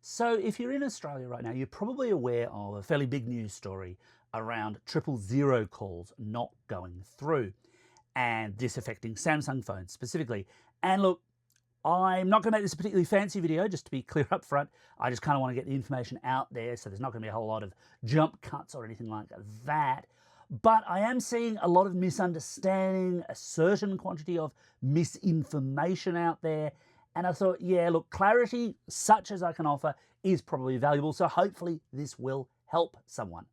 So if you're in Australia right now, you're probably aware of a fairly big news story around 000 calls not going through and this affecting Samsung phones specifically. And look, I'm not going to make this a particularly fancy video, just to be clear up front. I just kind of want to get the information out there, so there's not going to be a whole lot of jump cuts or anything like that. But I am seeing a lot of misunderstanding, a certain quantity of misinformation out there. And I thought, yeah, look, clarity such as I can offer is probably valuable. So hopefully this will help someone.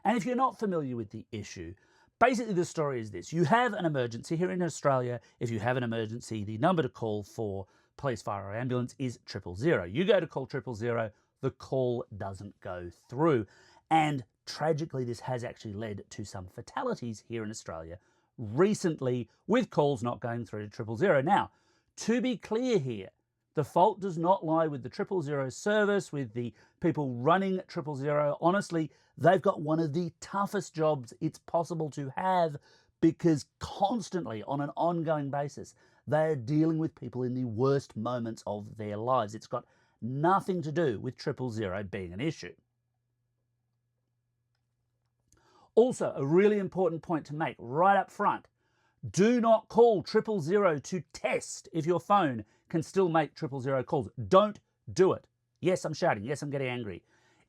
And if you're not familiar with the issue, basically the story is this. You have an emergency here in Australia. If you have an emergency, the number to call for police, fire or ambulance is 000. You go to call 000, the call doesn't go through. And tragically, this has actually led to some fatalities here in Australia recently with calls not going through to 000. Now, to be clear here, the fault does not lie with the 000 service, with the people running 000. Honestly, they've got one of the toughest jobs it's possible to have because constantly, on an ongoing basis, they're dealing with people in the worst moments of their lives. It's got nothing to do with 000 being an issue. Also, a really important point to make right up front, do not call 000 to test if your phone can still make 000 calls. Don't do it. Yes, I'm shouting. Yes, I'm getting angry.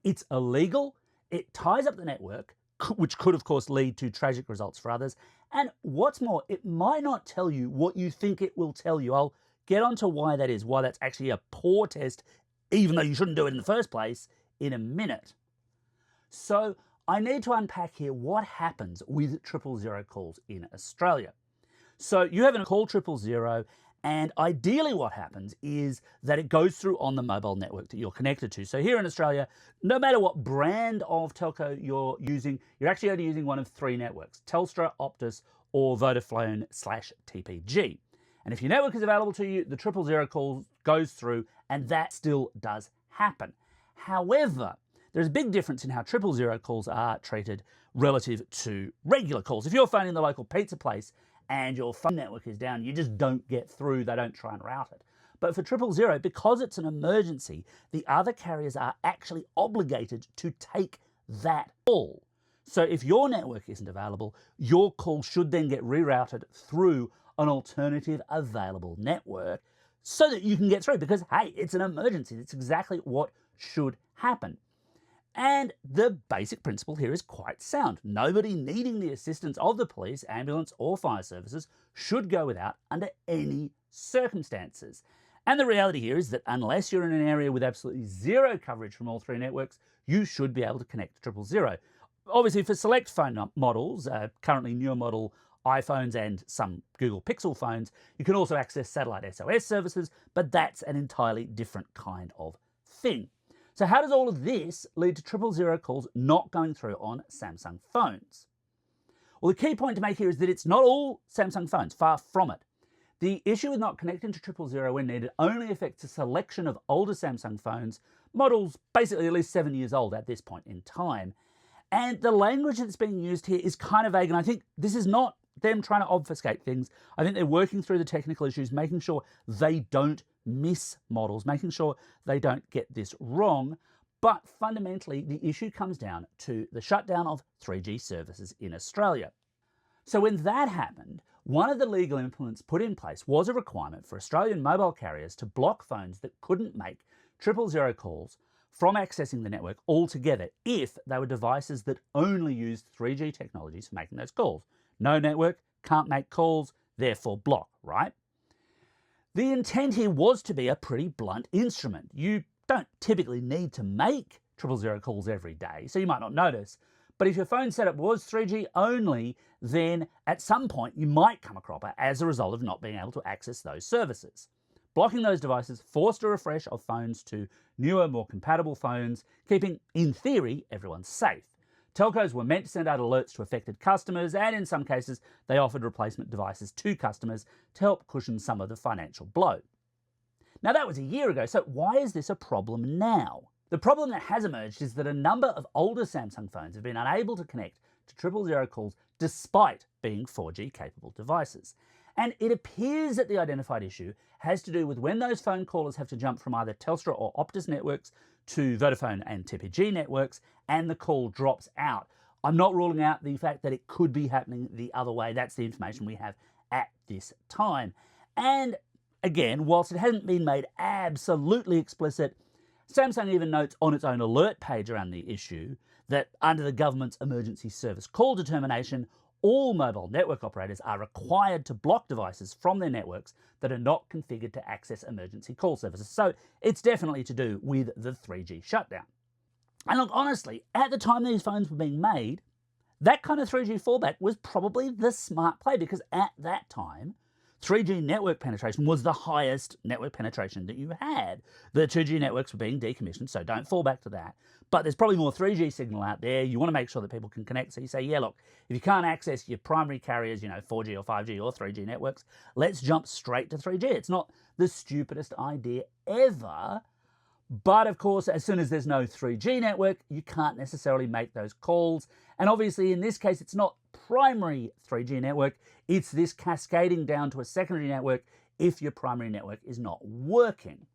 It's illegal. It ties up the network, which could, of course, lead to tragic results for others. And what's more, it might not tell you what you think it will tell you. I'll get onto why that is, why that's actually a poor test, even though you shouldn't do it in the first place, in a minute. So I need to unpack here what happens with 000 calls in Australia. So you have a call 000, and ideally what happens is that it goes through on the mobile network that you're connected to. So here in Australia, no matter what brand of telco you're using, you're actually only using one of three networks, Telstra, Optus, or Vodafone/TPG. And if your network is available to you, the 000 call goes through, and that still does happen. However, there's a big difference in how 000 calls are treated relative to regular calls. If you're phoning the local pizza place and your phone network is down, you just don't get through. They don't try and route it. But for 000, because it's an emergency, the other carriers are actually obligated to take that call. So if your network isn't available, your call should then get rerouted through an alternative available network so that you can get through, because, hey, it's an emergency. It's exactly what should happen. And the basic principle here is quite sound. Nobody needing the assistance of the police, ambulance, or fire services should go without under any circumstances. And the reality here is that unless you're in an area with absolutely zero coverage from all three networks, you should be able to connect to 000. Obviously, for select phone models, currently newer model iPhones and some Google Pixel phones, you can also access satellite SOS services, but that's an entirely different kind of thing. So how does all of this lead to 000 calls not going through on Samsung phones? Well, the key point to make here is that it's not all Samsung phones, far from it. The issue with not connecting to 000 when needed only affects a selection of older Samsung phones, models basically at least 7 years old at this point in time. And the language that's being used here is kind of vague, and I think this is not them trying to obfuscate things. I think they're working through the technical issues, making sure they don't miss models, making sure they don't get this wrong. But fundamentally, the issue comes down to the shutdown of 3G services in Australia. So when that happened, one of the legal implements put in place was a requirement for Australian mobile carriers to block phones that couldn't make 000 calls from accessing the network altogether if they were devices that only used 3G technologies for making those calls. No network, can't make calls, therefore block, right? The intent here was to be a pretty blunt instrument. You don't typically need to make 000 calls every day, so you might not notice. But if your phone setup was 3G only, then at some point you might come a cropper as a result of not being able to access those services. Blocking those devices forced a refresh of phones to newer, more compatible phones, keeping, in theory, everyone safe. Telcos were meant to send out alerts to affected customers, and in some cases, they offered replacement devices to customers to help cushion some of the financial blow. Now, that was a year ago, so why is this a problem now? The problem that has emerged is that a number of older Samsung phones have been unable to connect to 000 calls despite being 4G capable devices. And it appears that the identified issue has to do with when those phone callers have to jump from either Telstra or Optus networks to Vodafone and TPG networks, and the call drops out. I'm not ruling out the fact that it could be happening the other way. That's the information we have at this time. And again, whilst it hasn't been made absolutely explicit, Samsung even notes on its own alert page around the issue that under the government's emergency service call determination, all mobile network operators are required to block devices from their networks that are not configured to access emergency call services. So it's definitely to do with the 3G shutdown. And look, honestly, at the time these phones were being made, that kind of 3G fallback was probably the smart play, because at that time, 3G network penetration was the highest network penetration that you had. The 2G networks were being decommissioned, so don't fall back to that. But there's probably more 3G signal out there. You want to make sure that people can connect. So you say, yeah, look, if you can't access your primary carriers, 4G or 5G or 3G networks, let's jump straight to 3G. It's not the stupidest idea ever. But of course, as soon as there's no 3G network, you can't necessarily make those calls. And obviously, in this case, it's not primary 3G network. It's this cascading down to a secondary network if your primary network is not working.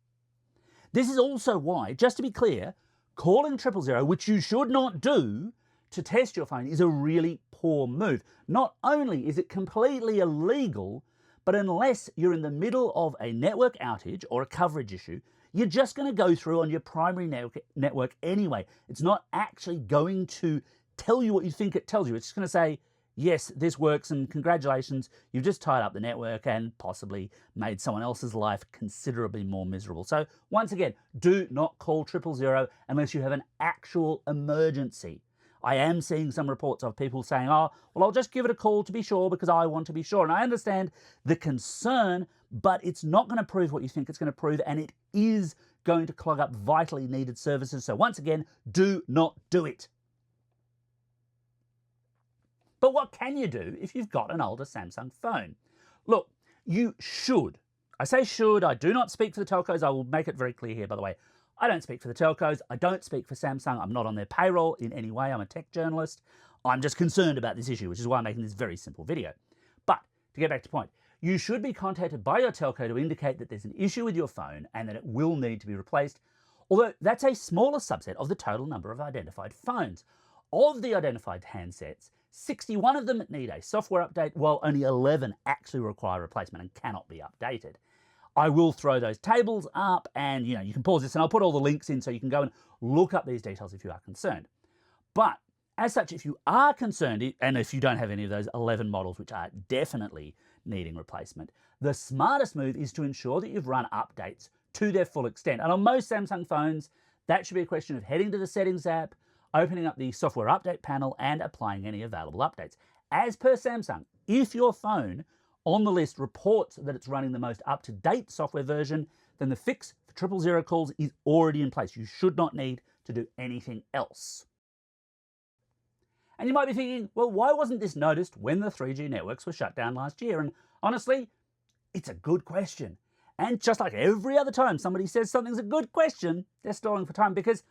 This is also why, just to be clear, calling 000, which you should not do to test your phone, is a really poor move. Not only is it completely illegal, but unless you're in the middle of a network outage or a coverage issue, you're just going to go through on your primary network anyway. It's not actually going to tell you what you think it tells you. It's just going to say, yes, this works, and congratulations, you've just tied up the network and possibly made someone else's life considerably more miserable. So once again, do not call 000 unless you have an actual emergency. I am seeing some reports of people saying, oh, well, I'll just give it a call to be sure because I want to be sure. And I understand the concern, but it's not going to prove what you think it's going to prove, and it is going to clog up vitally needed services. So once again, do not do it. But what can you do if you've got an older Samsung phone? Look, you should. I say should, I do not speak for the telcos. I will make it very clear here, by the way. I don't speak for the telcos. I don't speak for Samsung. I'm not on their payroll in any way. I'm a tech journalist. I'm just concerned about this issue, which is why I'm making this very simple video. But to get back to the point, you should be contacted by your telco to indicate that there's an issue with your phone and that it will need to be replaced, although that's a smaller subset of the total number of identified phones. Of the identified handsets, 61 of them need a software update, while only 11 actually require replacement and cannot be updated. I will throw those tables up, and you can pause this and I'll put all the links in so you can go and look up these details if you are concerned. But as such, if you are concerned, and if you don't have any of those 11 models which are definitely needing replacement, the smartest move is to ensure that you've run updates to their full extent. And on most Samsung phones, that should be a question of heading to the settings app, opening up the software update panel and applying any available updates. As per Samsung, if your phone on the list reports that it's running the most up-to-date software version, then the fix for 000 calls is already in place. You should not need to do anything else. And you might be thinking, well, why wasn't this noticed when the 3G networks were shut down last year? And honestly, it's a good question. And just like every other time somebody says something's a good question, they're stalling for time, because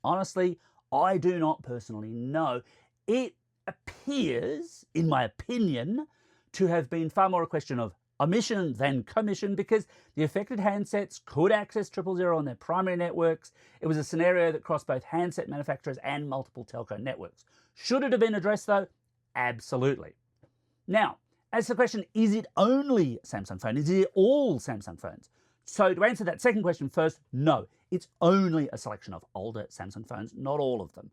honestly, I do not personally know. It appears, in my opinion, to have been far more a question of omission than commission, because the affected handsets could access 000 on their primary networks. It was a scenario that crossed both handset manufacturers and multiple telco networks. Should it have been addressed though? Absolutely. Now, as to the question, is it only Samsung phone? Is it all Samsung phones? So to answer that second question first, no. It's only a selection of older Samsung phones, not all of them.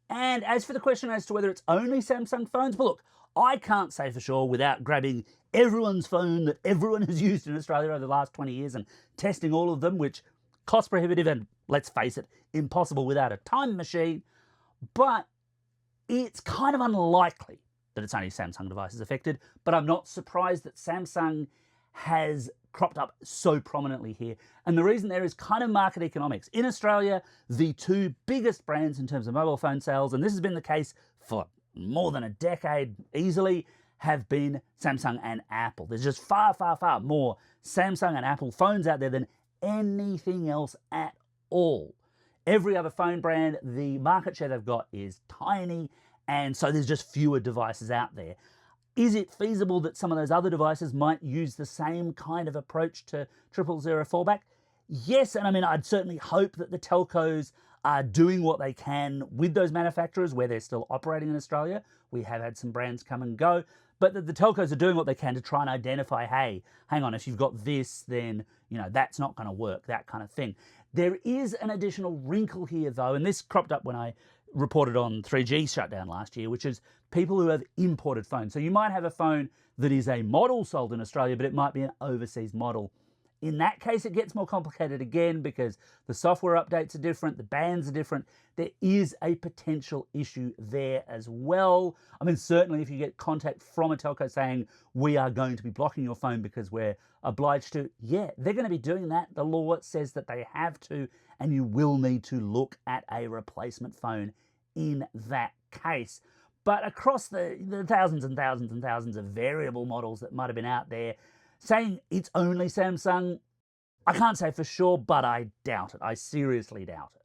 And as for the question as to whether it's only Samsung phones, well, look, I can't say for sure without grabbing everyone's phone that everyone has used in Australia over the last 20 years and testing all of them, which cost prohibitive and, let's face it, impossible without a time machine. But it's kind of unlikely that it's only Samsung devices affected, but I'm not surprised that Samsung has cropped up so prominently here. And the reason there is kind of market economics. In Australia, the two biggest brands in terms of mobile phone sales, and this has been the case for more than a decade easily, have been Samsung and Apple. There's just far, far, far more Samsung and Apple phones out there than anything else at all. Every other phone brand, the market share they've got is tiny, and so there's just fewer devices out there. Is it feasible that some of those other devices might use the same kind of approach to 000 fallback? Yes, and I mean, I'd certainly hope that the telcos are doing what they can with those manufacturers where they're still operating in Australia. We have had some brands come and go, but that the telcos are doing what they can to try and identify, hey, hang on, if you've got this, then, that's not going to work, that kind of thing. There is an additional wrinkle here, though, and this cropped up when I reported on 3G shutdown last year, which is people who have imported phones. So you might have a phone that is a model sold in Australia, but it might be an overseas model. In that case, it gets more complicated again because the software updates are different, the bands are different. There is a potential issue there as well. I mean, certainly if you get contact from a telco saying, we are going to be blocking your phone because we're obliged to, yeah, they're going to be doing that. The law says that they have to, and you will need to look at a replacement phone in that case. But across the thousands and thousands and thousands of variable models that might have been out there, saying it's only Samsung, I can't say for sure, but I doubt it. I seriously doubt it.